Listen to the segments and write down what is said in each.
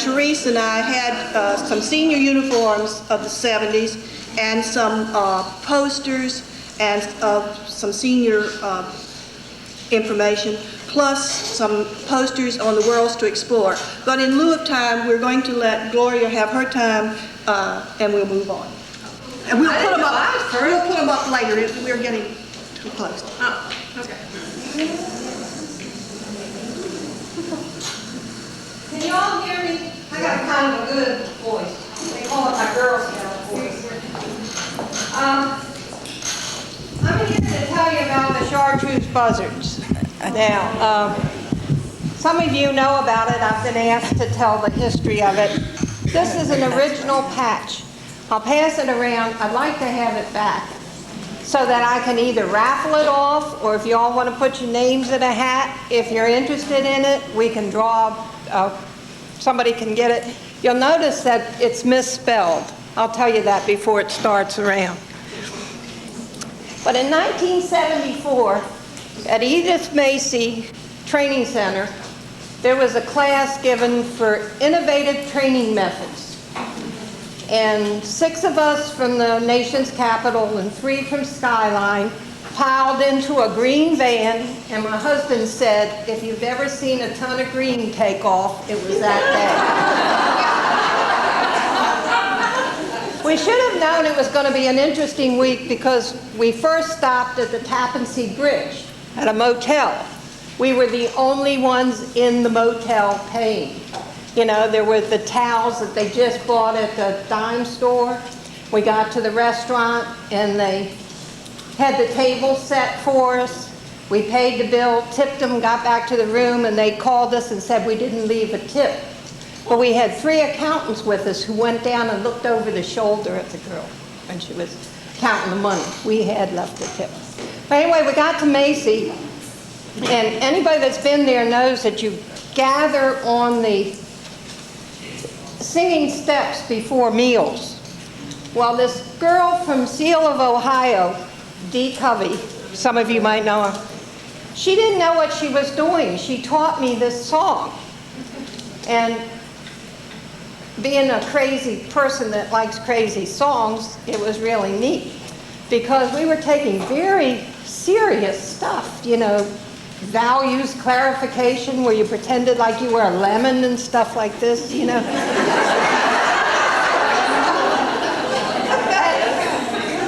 Chartreuse and I had some senior uniforms of the 70s and some posters and some senior information, plus some posters on the worlds to explore. But in lieu of time, we're going to let Gloria have her time, and we'll move on. And we'll put them up. We'll put them up later. We're getting too close. Oh, okay. Can you all hear me? I got kind of a good voice. They call it my Girl Scout voice. I'm here to tell you about the Chartreuse Buzzards. Now, some of you know about it. I've been asked to tell the history of it. This is an original patch. I'll pass it around. I'd like to have it back so that I can either raffle it off, or if you all want to put your names in a hat, if you're interested in it, we can draw, somebody can get it. You'll notice that it's misspelled. I'll tell you that before it starts around. But in 1974, at Edith Macy Training Center, there was a class given for innovative training methods. And 6 of us from the nation's capital and 3 from Skyline piled into a green van, and my husband said, if you've ever seen a ton of green take off, it was that day. We should have known it was going to be an interesting week because we first stopped at the Tappan Zee Bridge at a motel. We were the only ones in the motel paying. You know, there were the towels that they just bought at the dime store. We got to the restaurant and they had the table set for us. We paid the bill, tipped them, got back to the room, and they called us and said we didn't leave a tip. But we had 3 accountants with us who went down and looked over the shoulder at the girl when she was counting the money. We had left a tip. But anyway, we got to Macy, and anybody that's been there knows that you gather on the singing steps before meals. Well, this girl from Seal of Ohio, Dee Covey, some of you might know her, she didn't know what she was doing. She taught me this song. And being a crazy person that likes crazy songs, it was really neat because we were taking very serious stuff, you know, values clarification where you pretended like you were a lemon and stuff like this, you know.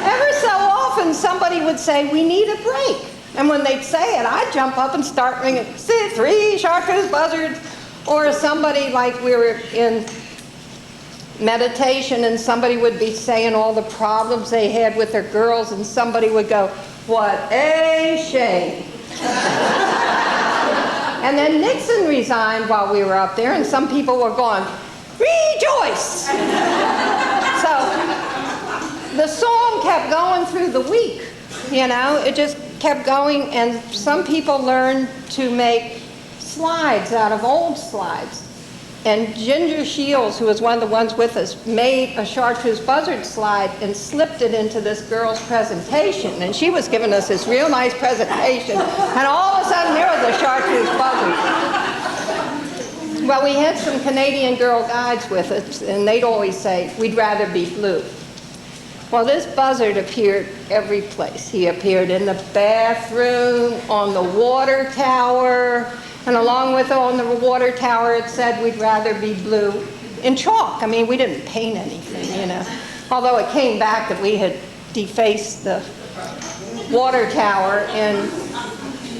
Ever so often somebody would say, we need a break. And when they'd say it, I'd jump up and start ringing, 3 Chartreuse Buzzards. Or somebody, like we were in meditation and somebody would be saying all the problems they had with their girls and somebody would go, what a shame. And then Nixon resigned while we were up there, and some people were going, rejoice! So the song kept going through the week, you know, it just kept going, and some people learned to make slides out of old slides. And Ginger Shields, who was one of the ones with us, made a Chartreuse Buzzard slide and slipped it into this girl's presentation. And she was giving us this real nice presentation, and all of a sudden there was a Chartreuse Buzzard. Well, we had some Canadian Girl Guides with us, and they'd always say, we'd rather be blue. Well, this buzzard appeared every place. He appeared in the bathroom, on the water tower, and along with on the water tower, it said we'd rather be blue in chalk. I mean, we didn't paint anything, you know. Although it came back that we had defaced the water tower, and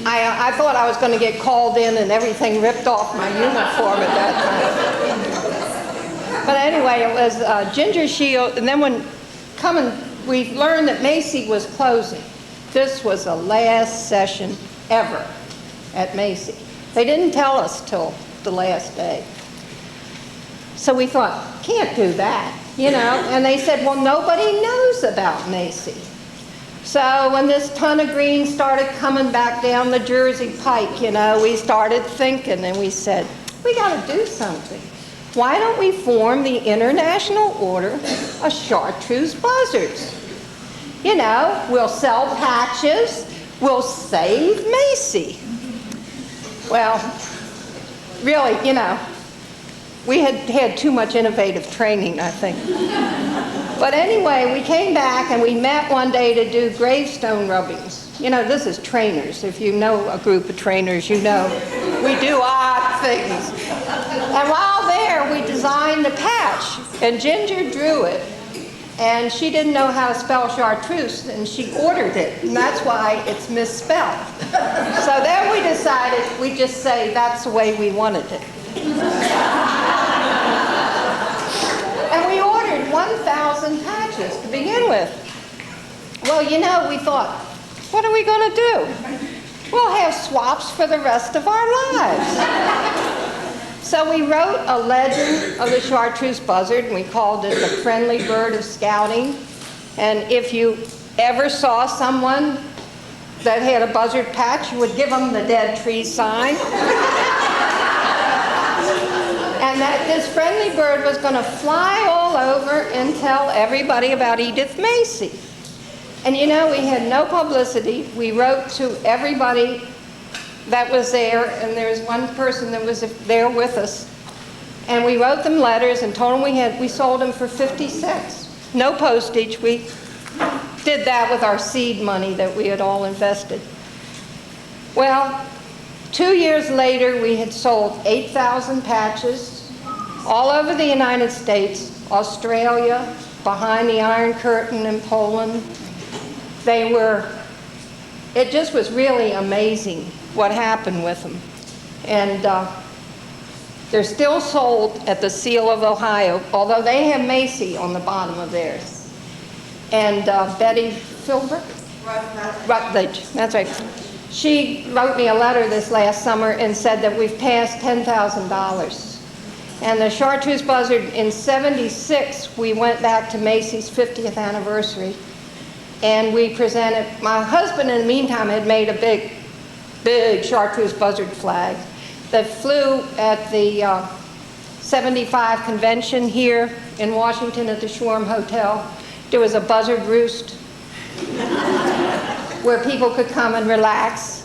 I thought I was going to get called in and everything ripped off my uniform at that time. But anyway, it was Ginger Shield, and then when we learned that Macy was closing. This was the last session ever at Macy. They didn't tell us till the last day. So we thought, can't do that, you know. And they said, well, nobody knows about Macy. So when this ton of green started coming back down the Jersey Pike, you know, we started thinking and we said, we got to do something. Why don't we form the International Order of Chartreuse Buzzards? You know, we'll sell patches, we'll save Macy. Well, really, you know, We had had too much innovative training, I think. But anyway, we came back and we met one day to do gravestone rubbings. You know, this is trainers. If you know a group of trainers, you know we do odd things. And while there, we designed a patch, and Ginger drew it. And she didn't know how to spell Chartreuse, and she ordered it, and that's why it's misspelled. So then we decided we'd just say that's the way we wanted it. And we ordered 1,000 patches to begin with. Well, you know, we thought, what are we going to do? We'll have swaps for the rest of our lives. So we wrote a legend of the Chartreuse buzzard, and we called it the friendly bird of scouting. And if you ever saw someone that had a buzzard patch, you would give them the dead tree sign. And that this friendly bird was going to fly all over and tell everybody about Edith Macy. And you know, we had no publicity. We wrote to everybody that was there, and there was one person that was there with us. And we wrote them letters and told them we sold them for 50 cents. No postage. We did that with our seed money that we had all invested. Well, 2 years later, we had sold 8,000 patches all over the United States, Australia, behind the Iron Curtain in Poland. It just was really amazing what happened with them. And they're still sold at the Seal of Ohio, although they have Macy on the bottom of theirs. And Betty Philbrook? Rutledge, that's right. She wrote me a letter this last summer and said that we've passed $10,000. And the Chartreuse buzzard, in '76, we went back to Macy's 50th anniversary. And we presented, my husband in the meantime had made a big Chartreuse buzzard flag that flew at the 75 convention here in Washington at the Schwarm Hotel. There was a buzzard roost where people could come and relax,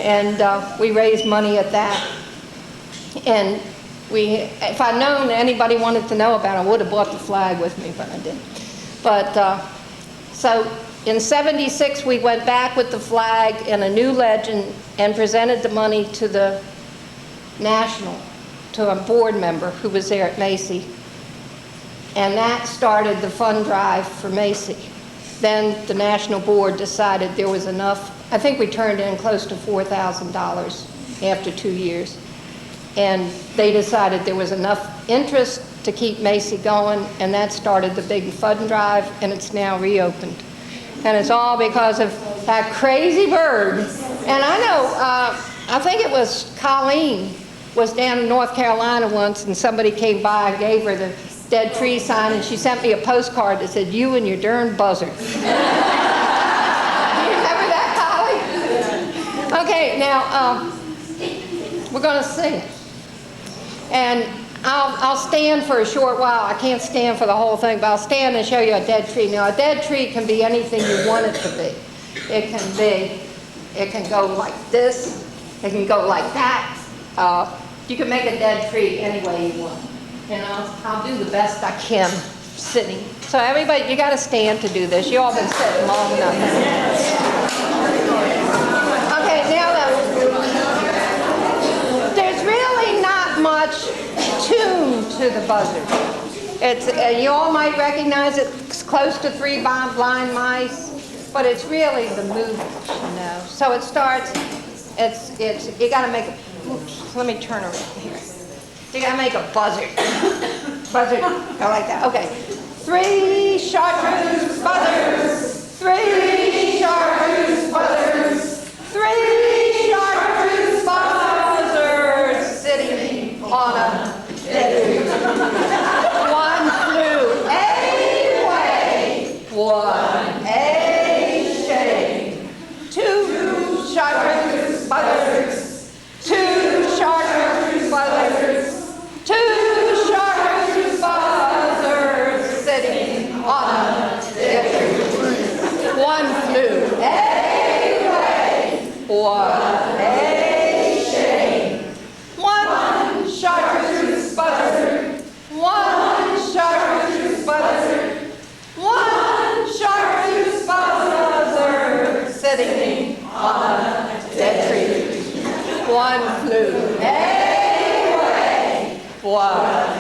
and we raised money at that. And if I'd known anybody wanted to know about it, I would have brought the flag with me, but I didn't. But so in '76, we went back with the flag and a new legend and presented the money to the National, to a board member who was there at Macy. And that started the fund drive for Macy. Then the National Board decided there was enough. I think we turned in close to $4,000 after 2 years. And they decided there was enough interest to keep Macy going, and that started the big fund drive, and it's now reopened. And it's all because of that crazy bird. And I know, I think it was Colleen was down in North Carolina once, and somebody came by and gave her the dead tree sign, and she sent me a postcard that said, "You and your darn buzzard." Do you remember that, Colleen? Okay, now we're going to sing. And I'll stand for a short while. I can't stand for the whole thing, but I'll stand and show you a dead tree. Now, a dead tree can be anything you want it to be. It can go like this. It can go like that. You can make a dead tree any way you want. And I'll do the best I can sitting. So everybody, you got to stand to do this. You all been sitting long enough. Okay, now there's really not much tune to the buzzard. It's you all might recognize it. It's close to 3 blind mice, but it's really the movement, you know. So it starts. You got to make. Oops, let me turn around here. You got to make a buzzard. Buzzard. I like that. Okay. 3 Chartreuse buzzards. 3 Chartreuse buzzards. 3 Chartreuse buzzards sitting on a tree. One flew away, one a shade. 2 Chartreuse buzzards. 2 Chartreuse buzzards. 2 Chartreuse buzzards sitting on a tree. One flew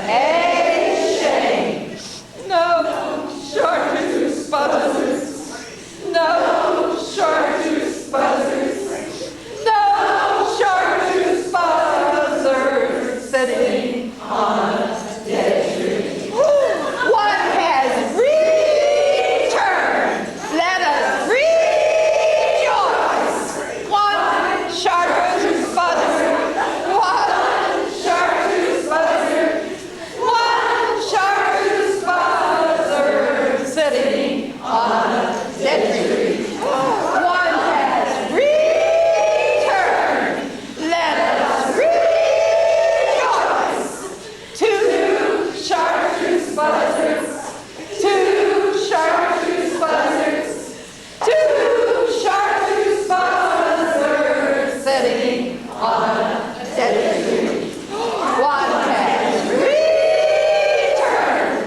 a shame. No Chartreuse buzzards. No Chartreuse buzzards. No Chartreuse buzzards sitting on a dead tree. One has returned. Let us rejoice. One Chartreuse buzzard. One Chartreuse buzzard. One Chartreuse buzzard sitting on a dead tree. One has returned. Let us rejoice. Two Chartreuse buzzards. Two Chartreuse buzzards. Two Chartreuse buzzards sitting on a dead tree. One has returned.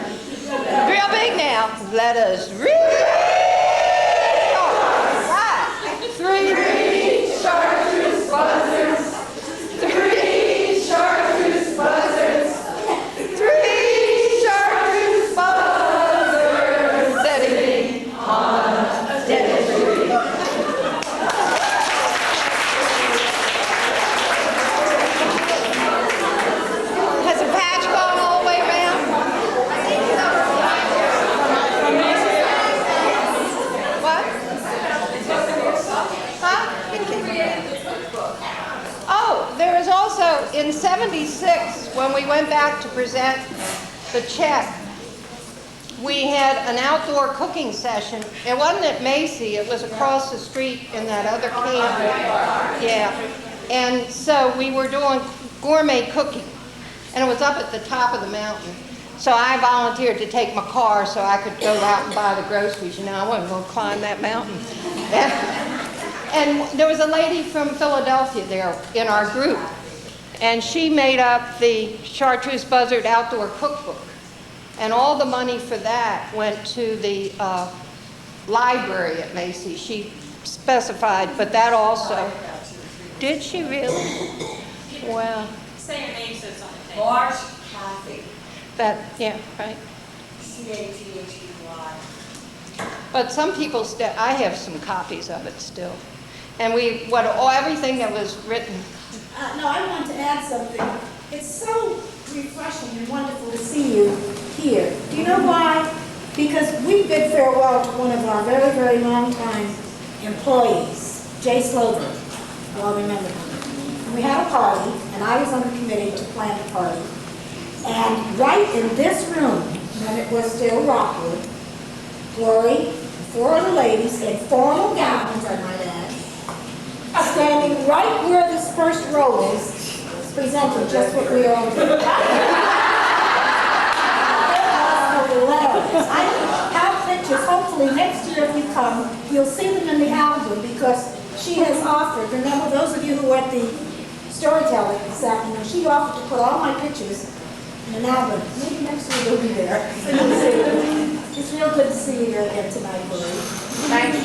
Real big now. Let us rejoice. Three Chartreuse buzzards. Three Chartreuse buzzards. Three Chartreuse buzzards sitting on a dead tree. Has the patch gone all the way around? What? Huh? Oh, there was also, in '76, when we went back to present the check, we had an outdoor cooking session. It wasn't at Macy, it was across the street in that other camp. Yeah. And so we were doing gourmet cooking, and it was up at the top of the mountain. So I volunteered to take my car so I could go out and buy the groceries. You know, I wasn't going to climb that mountain. And there was a lady from Philadelphia there in our group, and she made up the Chartreuse Buzzard Outdoor Cookbook. And all the money for that went to the library at Macy. She specified, but that also. Did she really? Well. Say your name so it's on the thing. March Cathy. That, yeah, right. C-A-T-H-E-Y. But some people still, I have some copies of it still. And everything that was written. No, I want to add something. It's so refreshing and wonderful to see you here. Do you know why? Because we bid farewell to one of our very, very long-time employees, Jay Slover. You all remember him. And we had a party, and I was on the committee to plan the party. And right in this room, when it was still Rockwood, Glory, four other ladies in formal gowns, I might add, standing right where this first row is, presenting just what we are all doing. Hilarious. I have pictures. Hopefully next year if you come, you'll see them in the album because she has offered. Remember, those of you who were at the storytelling this afternoon, she offered to put all my pictures in an album. Maybe next year they'll be there. So you'll see. It's real good to see you again tonight, Lori. Thank you.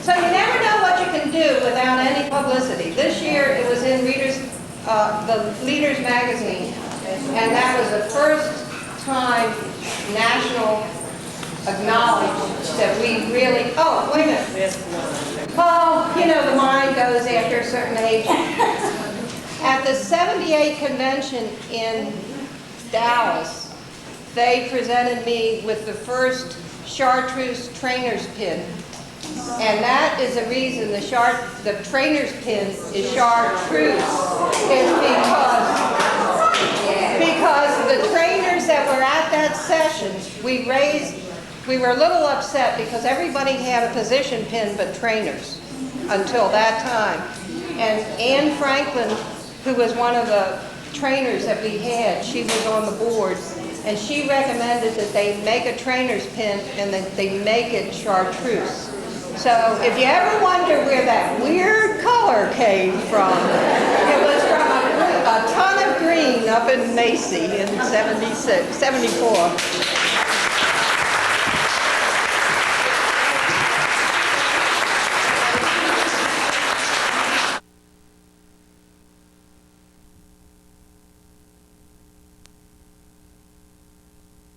So you never know what you can do without any publicity. This year it was in the Leaders magazine, and that was the first time national acknowledged that we really, oh, wait a minute. Oh, you know, the mind goes after a certain age. At the 78 convention in Dallas, they presented me with the first Chartreuse trainer's pin. And that is the reason the trainer's pin is Chartreuse, is because the trainers that were at that session, we were a little upset because everybody had a position pin but trainers until that time. And Anne Franklin, who was one of the trainers that we had, she was on the board, and she recommended that they make a trainer's pin and that they make it Chartreuse. So if you ever wonder where that weird color came from, it was from a ton of green up in Macy in 74.